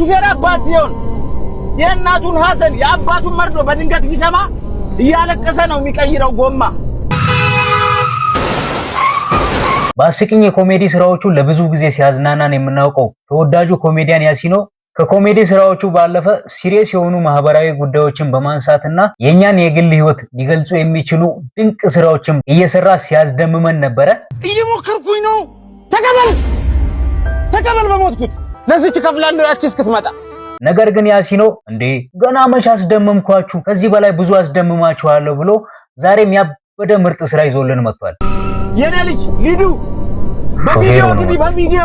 ሹፌር አባት ሲሆን የእናቱን ሀዘን የአባቱን መርዶ በድንገት ቢሰማ እያለቀሰ ነው የሚቀይረው ጎማ። በአስቂኝ የኮሜዲ ስራዎቹ ለብዙ ጊዜ ሲያዝናናን የምናውቀው ተወዳጁ ኮሜዲያን ያሲኖ ከኮሜዲ ስራዎቹ ባለፈ ሲሪየስ የሆኑ ማህበራዊ ጉዳዮችን በማንሳትና የኛን የግል ህይወት ሊገልጹ የሚችሉ ድንቅ ስራዎችን እየሰራ ሲያስደምመን ነበረ። እየሞከርኩኝ ነው። ተቀበል በሞትኩት ለዚች ከፍላለሁ ያቺ እስክትመጣ። ነገር ግን ያሲኖ እንዴ ገና መች አስደምምኳችሁ ከዚህ በላይ ብዙ አስደምማችኋለሁ ብሎ ዛሬም ያበደ ምርጥ ስራ ይዞልን መጥቷል። የኔ ልጅ ሊዱ በቪዲዮ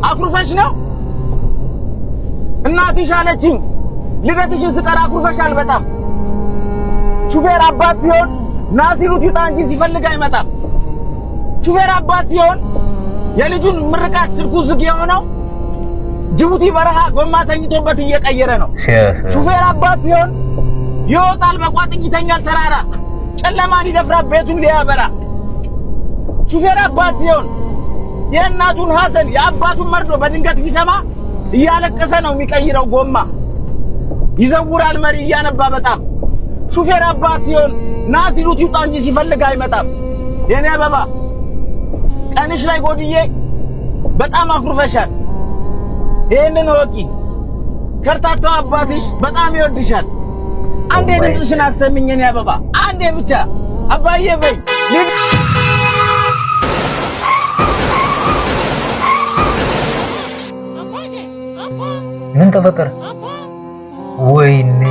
አኩርፈሽ ነው እናትሽ አለችኝ። ልደትሽን ስቀር አኩርፈሻል በጣም። ሹፌር አባት ሲሆን ናሲሩት ይውጣ እንጂ ሲፈልግ አይመጣም። ሹፌር አባት ሲሆን የልጁን ምርቃት ስልኩ ዝግ የሆነው ጅቡቲ በረሃ ጎማ ተኝቶበት እየቀየረ ነው። ሹፌር አባት ሲሆን ይወጣል በቋጥኝ ይተኛል ተራራ ጨለማን ይደፍራል ቤቱን ሊያበራ። ሹፌር አባት ሲሆን የእናቱን ሀዘን የአባቱን መርዶ በድንገት ቢሰማ እያለቀሰ ነው የሚቀይረው ጎማ። ይዘውራል መሪ እያነባ በጣም። ሹፌር አባት ሲሆን ናሲሩት ይውጣ እንጂ ሲፈልግ አይመጣም። የኔ አበባ ቀንሽ ላይ ጎድዬ በጣም አኩርፈሻል። ይሄንን ወቂ ከርታታው አባትሽ በጣም ይወድሻል። አንዴ ድምፅሽን አሰሚኝ የኔ አበባ አንዴ ብቻ አባዬ በይ። ምን ተፈጠረ? ወይኔ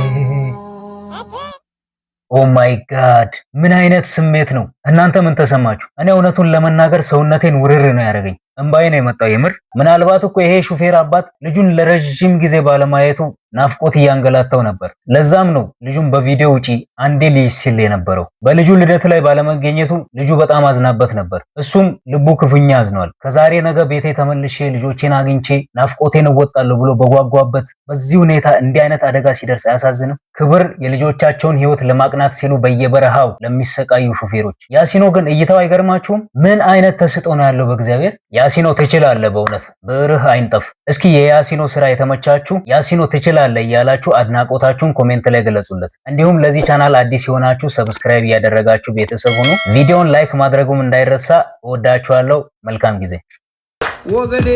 ኦ ማይ ጋድ ምን አይነት ስሜት ነው? እናንተ ምን ተሰማችሁ? እኔ እውነቱን ለመናገር ሰውነቴን ውርር ነው ያደረገኝ። እንባዬ ነው የመጣው የምር። ምናልባት እኮ ይሄ ሹፌር አባት ልጁን ለረጅም ጊዜ ባለማየቱ ናፍቆት እያንገላታው ነበር። ለዛም ነው ልጁን በቪዲዮ ውጪ አንዴ ልጅ ሲል የነበረው። በልጁ ልደት ላይ ባለመገኘቱ ልጁ በጣም አዝናበት ነበር። እሱም ልቡ ክፉኛ አዝኗል። ከዛሬ ነገ ቤቴ ተመልሼ ልጆቼን አግኝቼ ናፍቆቴን እወጣለሁ ብሎ በጓጓበት በዚህ ሁኔታ እንዲህ አይነት አደጋ ሲደርስ አያሳዝንም? ክብር የልጆቻቸውን ህይወት ለማቅናት ሲሉ በየበረሃው ለሚሰቃዩ ሹፌሮች። ያሲኖ ግን እይታው አይገርማችሁም? ምን አይነት ተስጦ ነው ያለው በእግዚአብሔር። ያሲኖ ትችላለህ፣ በእውነት ብርህ አይንጠፍ። እስኪ የያሲኖ ስራ የተመቻችሁ ያሲኖ ትችላለህ እያላችሁ አድናቆታችሁን ኮሜንት ላይ ገለጹለት። እንዲሁም ለዚህ ቻናል አዲስ የሆናችሁ ሰብስክራይብ እያደረጋችሁ ቤተሰብ ሁኑ። ቪዲዮውን ላይክ ማድረጉም እንዳይረሳ። እወዳችኋለሁ። መልካም ጊዜ። ወገዴ